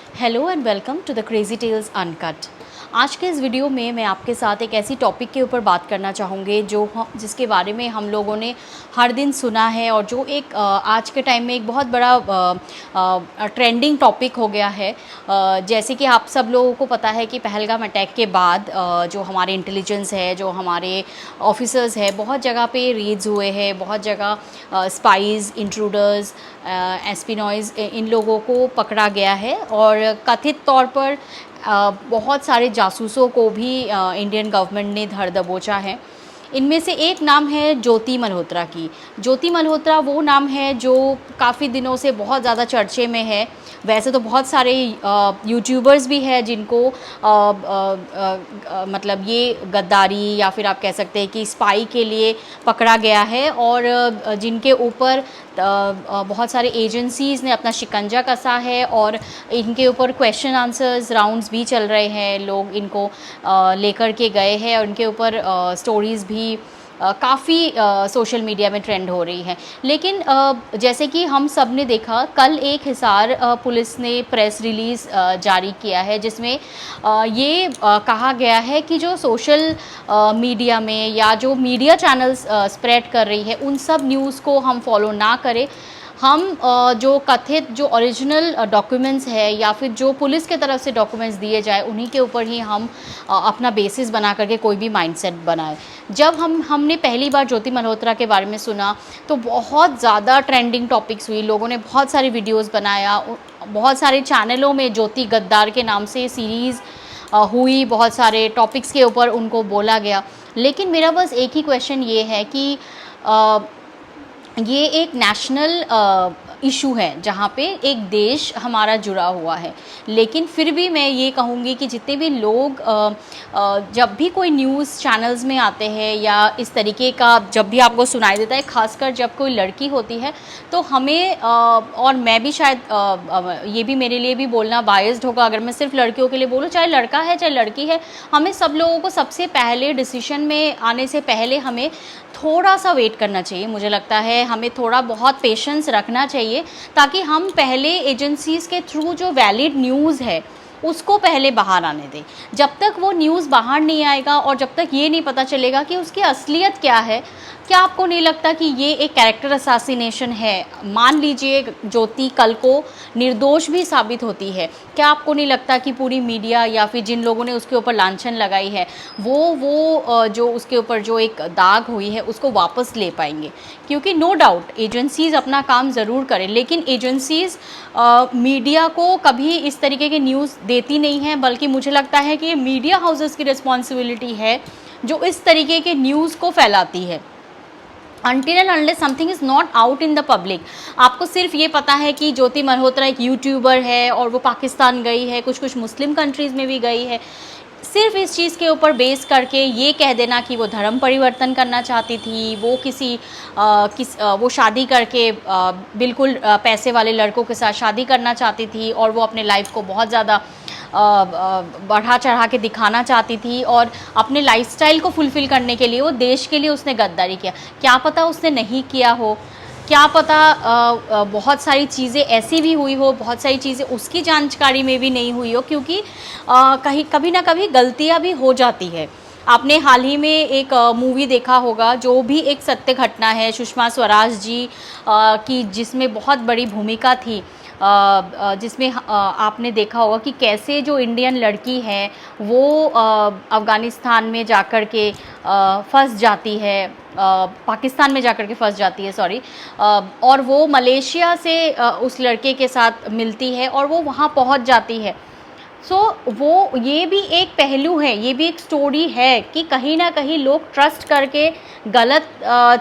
Hello and welcome to the crazy tales uncut. आज के इस वीडियो में मैं आपके साथ एक ऐसी टॉपिक के ऊपर बात करना चाहूँगी जिसके बारे में हम लोगों ने हर दिन सुना है और जो एक आज के टाइम में एक बहुत बड़ा ट्रेंडिंग टॉपिक हो गया है। जैसे कि आप सब लोगों को पता है कि पहलगाम अटैक के बाद जो हमारे इंटेलिजेंस है, जो हमारे ऑफिसर्स है, बहुत जगह पे रेड्स हुए हैं, बहुत जगह स्पाइज़, इंट्रूडर्स, एस्पिनॉइज़ इन लोगों को पकड़ा गया है और कथित तौर पर बहुत सारे जासूसों को भी इंडियन गवर्नमेंट ने धर दबोचा है। इनमें से एक नाम है ज्योति मल्होत्रा की। ज्योति मल्होत्रा वो नाम है जो काफ़ी दिनों से बहुत ज़्यादा चर्चे में है। वैसे तो बहुत सारे यूट्यूबर्स भी हैं जिनको मतलब ये गद्दारी या फिर आप कह सकते हैं कि स्पाई के लिए पकड़ा गया है और जिनके ऊपर बहुत सारे एजेंसीज़ ने अपना शिकंजा कसा है और इनके ऊपर क्वेश्चन आंसर्स राउंड्स भी चल रहे हैं। लोग इनको लेकर के गए हैं और इनके ऊपर स्टोरीज़ भी काफ़ी सोशल मीडिया में ट्रेंड हो रही है। लेकिन जैसे कि हम सब ने देखा, कल एक हिसार पुलिस ने प्रेस रिलीज़ जारी किया है जिसमें ये कहा गया है कि जो सोशल मीडिया में या जो मीडिया चैनल्स स्प्रेड कर रही है उन सब न्यूज़ को हम फॉलो ना करें। हम जो कथित जो ओरिजिनल डॉक्यूमेंट्स है या फिर जो पुलिस के तरफ से डॉक्यूमेंट्स दिए जाए उन्हीं के ऊपर ही हम अपना बेसिस बना करके कोई भी माइंडसेट बनाए। जब हमने पहली बार ज्योति मल्होत्रा के बारे में सुना तो बहुत ज़्यादा ट्रेंडिंग टॉपिक्स हुई, लोगों ने बहुत सारी वीडियोस बनाया, बहुत सारे चैनलों में ज्योति गद्दार के नाम से सीरीज़ हुई, बहुत सारे टॉपिक्स के ऊपर उनको बोला गया। लेकिन मेरा बस एक ही क्वेश्चन ये है कि ये एक नेशनल इशू है जहाँ पे एक देश हमारा जुड़ा हुआ है। लेकिन फिर भी मैं ये कहूँगी कि जितने भी लोग जब भी कोई न्यूज़ चैनल्स में आते हैं या इस तरीके का जब भी आपको सुनाई देता है, ख़ासकर जब कोई लड़की होती है, तो हमें और मैं भी शायद ये भी मेरे लिए भी बोलना बायस्ड होगा अगर मैं सिर्फ लड़कियों के लिए बोलूँ, चाहे लड़का है चाहे लड़की है, हमें सब लोगों को सबसे पहले डिसीजन में आने से पहले हमें थोड़ा सा वेट करना चाहिए। मुझे लगता है हमें थोड़ा बहुत पेशेंस रखना चाहिए ताकि हम पहले एजेंसीज़ के थ्रू जो वैलिड न्यूज़ है उसको पहले बाहर आने दें। जब तक वो न्यूज़ बाहर नहीं आएगा और जब तक ये नहीं पता चलेगा कि उसकी असलियत क्या है, क्या आपको नहीं लगता कि ये एक कैरेक्टर असैसिनेशन है? मान लीजिए ज्योति कल को निर्दोष भी साबित होती है, क्या आपको नहीं लगता कि पूरी मीडिया या फिर जिन लोगों ने उसके ऊपर लांछन लगाई है वो जो उसके ऊपर जो एक दाग हुई है उसको वापस ले पाएंगे? क्योंकि नो डाउट एजेंसीज़ अपना काम ज़रूर करें, लेकिन एजेंसीज़ मीडिया को कभी इस तरीके की न्यूज़ देती नहीं है, बल्कि मुझे लगता है कि मीडिया हाउसेस की रिस्पॉन्सिबिलिटी है जो इस तरीके के न्यूज़ को फैलाती है। Until and unless something is not out in the public, आपको सिर्फ ये पता है कि ज्योति मल्होत्रा एक यूट्यूबर है और वो पाकिस्तान गई है, कुछ मुस्लिम कंट्रीज़ में भी गई है, सिर्फ इस चीज़ के ऊपर बेस करके ये कह देना कि वो धर्म परिवर्तन करना चाहती थी, वो वो शादी करके बिल्कुल पैसे वाले लड़कों के साथ शादी करना चाहती थी और वो अपने लाइफ को बहुत ज़्यादा बढ़ा चढ़ा के दिखाना चाहती थी और अपने लाइफस्टाइल को फुलफ़िल करने के लिए वो देश के लिए उसने गद्दारी किया। क्या पता उसने नहीं किया हो, क्या पता बहुत सारी चीज़ें ऐसी भी हुई हो, बहुत सारी चीज़ें उसकी जानकारी में भी नहीं हुई हो, क्योंकि कहीं कभी ना कभी गलतियाँ भी हो जाती है। आपने हाल ही में एक मूवी देखा होगा जो भी एक सत्य घटना है, सुषमा स्वराज जी की, जिसमें बहुत बड़ी भूमिका थी, जिसमें आपने देखा होगा कि कैसे जो इंडियन लड़की है वो अफ़गानिस्तान में जाकर के फंस जाती है, पाकिस्तान में जाकर के फंस जाती है, सॉरी, और वो मलेशिया से उस लड़के के साथ मिलती है और वो वहाँ पहुँच जाती है। वो ये भी एक पहलू है, ये भी एक स्टोरी है कि कहीं ना कहीं लोग ट्रस्ट करके गलत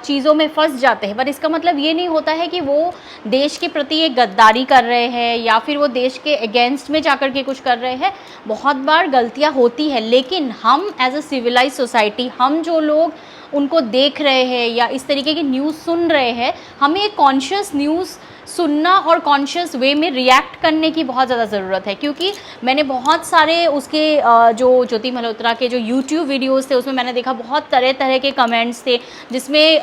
चीज़ों में फंस जाते हैं, पर इसका मतलब ये नहीं होता है कि वो देश के प्रति एक गद्दारी कर रहे हैं या फिर वो देश के अगेंस्ट में जाकर के कुछ कर रहे हैं। बहुत बार गलतियां होती है, लेकिन हम एज अ सिविलाइज सोसाइटी, हम जो लोग उनको देख रहे हैं या इस तरीके की न्यूज़ सुन रहे हैं, हमें एक कॉन्शियस न्यूज़ सुनना और कॉन्शियस वे में रिएक्ट करने की बहुत ज़्यादा ज़रूरत है। क्योंकि मैंने बहुत सारे उसके जो ज्योति मल्होत्रा के जो यूट्यूब वीडियोज़ थे उसमें मैंने देखा बहुत तरह तरह के कमेंट्स थे, जिसमें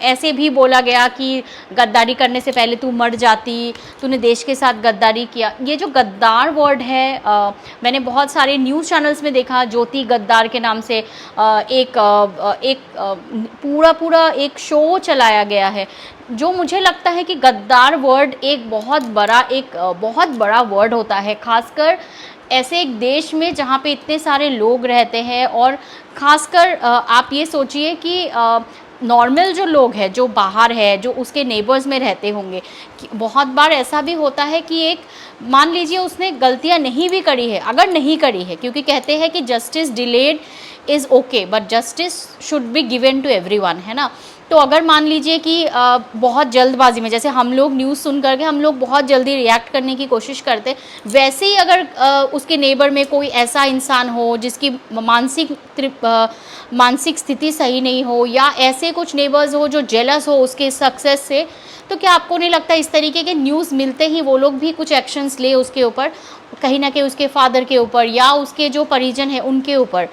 ऐसे भी बोला गया कि गद्दारी करने से पहले तू मर जाती, तूने देश के साथ गद्दारी किया। ये जो गद्दार वर्ड है मैंने बहुत सारे न्यूज़ चैनल्स में देखा, ज्योति गद्दार के नाम से पूरा एक शो चलाया गया है, जो मुझे लगता है कि गद्दार वर्ड एक बहुत बड़ा वर्ड होता है, खासकर ऐसे एक देश में जहाँ पे इतने सारे लोग रहते हैं। और ख़ासकर आप ये सोचिए कि नॉर्मल जो लोग हैं, जो बाहर है, जो उसके नेबर्स में रहते होंगे, कि बहुत बार ऐसा भी होता है कि एक मान लीजिए उसने गलतियाँ नहीं भी करी है, अगर नहीं करी है, क्योंकि कहते हैं कि justice delayed is okay but justice should be given to everyone, है ना। तो अगर मान लीजिए कि बहुत जल्दबाजी में, जैसे हम लोग न्यूज़ सुन करके हम लोग बहुत जल्दी रिएक्ट करने की कोशिश करते, वैसे ही अगर उसके नेबर में कोई ऐसा इंसान हो जिसकी मानसिक स्थिति सही नहीं हो, या ऐसे कुछ नेबर्स हो जो जेलस हो उसके सक्सेस से, तो क्या आपको नहीं लगता इस तरीके के न्यूज़ मिलते ही वो लोग भी कुछ एक्शंस ले उसके ऊपर, कहीं ना कहीं उसके फादर के ऊपर या उसके जो परिजन हैं उनके ऊपर।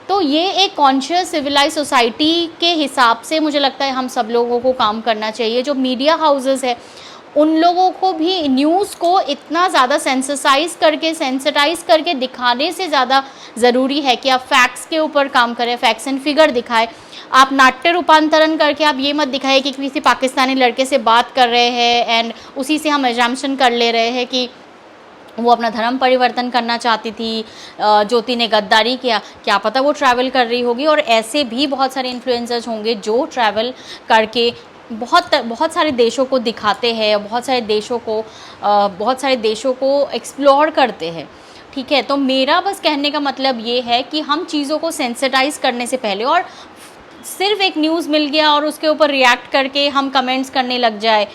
तो ये एक कॉन्शियस सिविलाइज सोसाइटी के हिसाब से मुझे लगता है हम सब लोगों को काम करना चाहिए। जो मीडिया हाउसेस है उन लोगों को भी न्यूज़ को इतना ज़्यादा सेंसिटाइज करके दिखाने से ज़्यादा ज़रूरी है कि आप फैक्ट्स के ऊपर काम करें, फैक्ट्स एंड फिगर दिखाएं। आप नाट्य रूपांतरण करके आप ये मत दिखाएं कि किसी पाकिस्तानी लड़के से बात कर रहे हैं एंड उसी से हम एजम्पशन कर ले रहे हैं कि वो अपना धर्म परिवर्तन करना चाहती थी, ज्योति ने गद्दारी किया। क्या पता वो ट्रैवल कर रही होगी, और ऐसे भी बहुत सारे इन्फ्लुएंसर्स होंगे जो ट्रैवल करके बहुत सारे देशों को दिखाते हैं, बहुत सारे देशों को एक्सप्लोर करते हैं। ठीक है, तो मेरा बस कहने का मतलब ये है कि हम चीज़ों को सेंसिटाइज करने से पहले, और सिर्फ एक न्यूज़ मिल गया और उसके ऊपर रिएक्ट करके हम कमेंट्स करने लग जाए।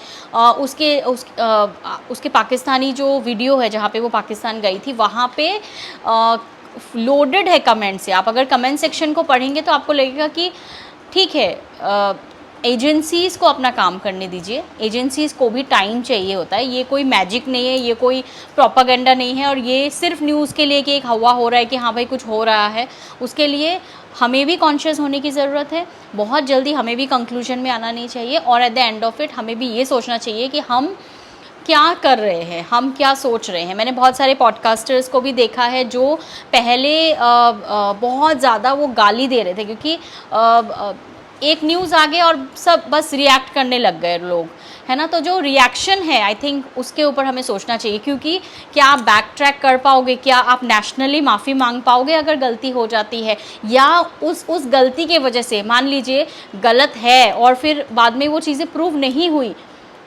उसके पाकिस्तानी जो वीडियो है जहाँ पे वो पाकिस्तान गई थी, वहाँ पे लोडेड है कमेंट से। आप अगर कमेंट सेक्शन को पढ़ेंगे तो आपको लगेगा कि ठीक है, एजेंसीज़ को अपना काम करने दीजिए, एजेंसीज़ को भी टाइम चाहिए होता है, ये कोई मैजिक नहीं है, ये कोई प्रोपागेंडा नहीं है, और ये सिर्फ न्यूज़ के लिए कि एक हवा हो रहा है कि हाँ भाई कुछ हो रहा है। उसके लिए हमें भी कॉन्शियस होने की ज़रूरत है, बहुत जल्दी हमें भी कंक्लूजन में आना नहीं चाहिए, और at the end of it हमें भी ये सोचना चाहिए कि हम क्या कर रहे हैं, हम क्या सोच रहे हैं। मैंने बहुत सारे पॉडकास्टर्स को भी देखा है जो पहले बहुत ज़्यादा वो गाली दे रहे थे, क्योंकि एक न्यूज़ आ गया और सब बस रिएक्ट करने लग गए लोग, है ना। तो जो रिएक्शन है आई थिंक उसके ऊपर हमें सोचना चाहिए, क्योंकि क्या आप बैक ट्रैक कर पाओगे, क्या आप नेशनली माफ़ी मांग पाओगे अगर गलती हो जाती है, या उस गलती के वजह से मान लीजिए गलत है और फिर बाद में वो चीज़ें प्रूव नहीं हुई,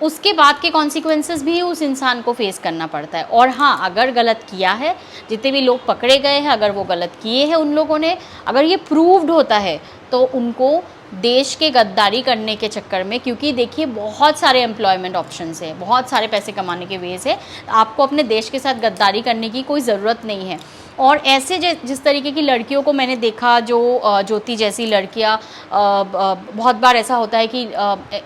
उसके बाद के कॉन्सिक्वेंसेस भी उस इंसान को फेस करना पड़ता है। और हाँ, अगर गलत किया है, जितने भी लोग पकड़े गए हैं, अगर वो गलत किए हैं उन लोगों ने, अगर ये प्रूव्ड होता है तो उनको देश के गद्दारी करने के चक्कर में, क्योंकि देखिए बहुत सारे एम्प्लॉयमेंट ऑप्शंस है, बहुत सारे पैसे कमाने के वेज है, आपको अपने देश के साथ गद्दारी करने की कोई ज़रूरत नहीं है। और ऐसे जिस तरीके की लड़कियों को मैंने देखा, जो ज्योति जैसी लड़कियां, बहुत बार ऐसा होता है कि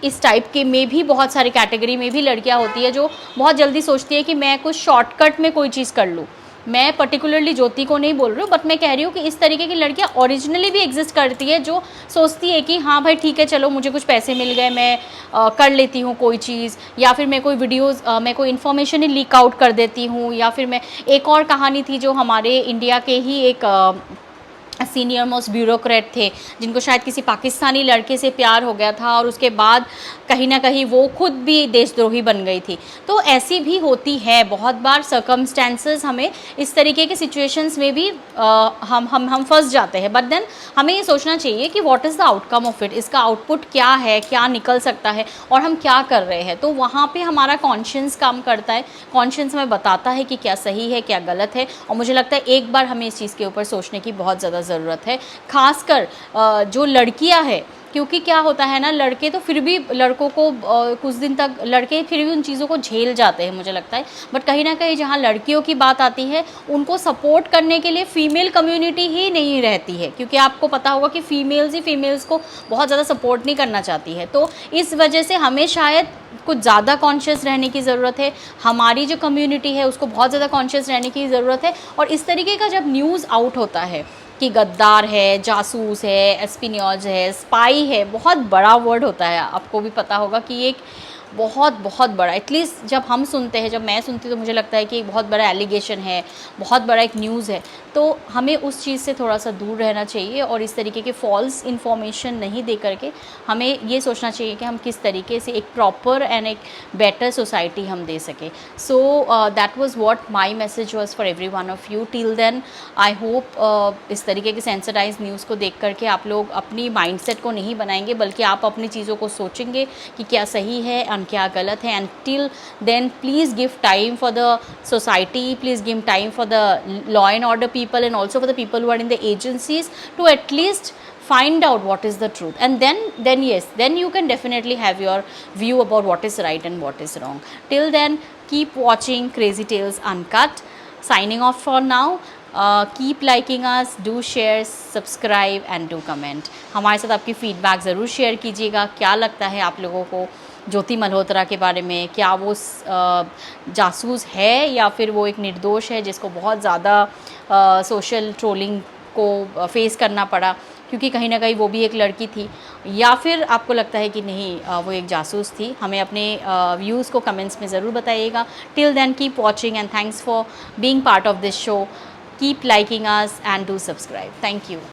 इस टाइप के में भी बहुत सारी कैटेगरी में भी लड़कियां होती है जो बहुत जल्दी सोचती है कि मैं कुछ शॉर्टकट में कोई चीज़ कर लूँ। मैं पर्टिकुलरली ज्योति को नहीं बोल रही हूँ, बट मैं कह रही हूँ कि इस तरीके की लड़कियाँ ओरिजिनली भी एग्जिस्ट करती है, जो सोचती है कि हाँ भाई ठीक है, चलो मुझे कुछ पैसे मिल गए, मैं कर लेती हूँ कोई चीज़, या फिर मैं कोई वीडियोज़ मैं कोई इन्फॉर्मेशन ही लीक आउट कर देती हूँ। या फिर मैं, एक और कहानी थी जो हमारे इंडिया के ही एक सीनियर मोस्ट ब्यूरोक्रेट थे, जिनको शायद किसी पाकिस्तानी लड़के से प्यार हो गया था और उसके बाद कहीं ना कहीं वो खुद भी देशद्रोही बन गई थी। तो ऐसी भी होती है बहुत बार सर्कमस्टेंसेस, हमें इस तरीके के सिचुएशंस में भी हम फंस जाते हैं। बट देन हमें ये सोचना चाहिए कि what is the outcome of it, इसका आउटपुट क्या है, क्या निकल सकता है और हम क्या कर रहे हैं। तो वहाँ पे हमारा कॉन्शियंस काम करता है, कॉन्शियंस हमें बताता है कि क्या सही है क्या गलत है। और मुझे लगता है एक बार हमें इस चीज़ के ऊपर सोचने की बहुत ज़्यादा ज़रूरत है, खासकर जो लड़कियां हैं क्योंकि क्या होता है ना, लड़के तो फिर भी लड़कों को कुछ दिन तक लड़के फिर भी उन चीज़ों को झेल जाते हैं मुझे लगता है, बट कहीं ना कहीं जहाँ लड़कियों की बात आती है उनको सपोर्ट करने के लिए फीमेल कम्युनिटी ही नहीं रहती है, क्योंकि आपको पता होगा कि फीमेल्स ही फीमेल्स को बहुत ज़्यादा सपोर्ट नहीं करना चाहती है। तो इस वजह से हमें शायद कुछ ज़्यादा कॉन्शियस रहने की ज़रूरत है, हमारी जो कम्युनिटी है उसको बहुत ज़्यादा कॉन्शियस रहने की ज़रूरत है। और इस तरीके का जब न्यूज़ आउट होता है कि गद्दार है, जासूस है, एस्पिनियॉज है, स्पाई है, बहुत बड़ा वर्ड होता है, आपको भी पता होगा कि एक बहुत बहुत बड़ा, एटलीस्ट जब हम सुनते हैं, जब मैं सुनती हूँ तो मुझे लगता है कि एक बहुत बड़ा एलिगेशन है, बहुत बड़ा एक न्यूज़ है। तो हमें उस चीज़ से थोड़ा सा दूर रहना चाहिए और इस तरीके के फॉल्स इन्फॉर्मेशन नहीं दे करके हमें ये सोचना चाहिए कि हम किस तरीके से एक प्रॉपर एंड एक बेटर सोसाइटी हम दे सकें। So that was what my message was for every one of you. Till then I hope इस तरीके के सेंसिटाइज न्यूज़ को देख करके आप लोग अपनी माइंडसेट को नहीं बनाएंगे, बल्कि आप अपनी चीज़ों को सोचेंगे कि क्या सही है और क्या गलत है। And till then please give time for the society, please give time for the law and order people and also for the people who are in the agencies to at least find out what is the truth, and then yes, then you can definitely have your view about what is right and what is wrong. Till then, keep watching Crazy Tales Uncut. Signing off for now. Keep liking us, do share, subscribe and do comment. हमारे साथ आपकी feedback ज़रूर share कीजिएगा, क्या लगता है आप लोगों को ज्योति मल्होत्रा के बारे में, क्या वो जासूस है या फिर वो एक निर्दोष है जिसको बहुत ज़्यादा सोशल ट्रोलिंग को फेस करना पड़ा, क्योंकि कहीं ना कहीं वो भी एक लड़की थी, या फिर आपको लगता है कि नहीं वो एक जासूस थी। हमें अपने व्यूज़ को कमेंट्स में ज़रूर बताइएगा। Till then keep watching and thanks for being part of this show. Keep liking us and do subscribe. Thank you.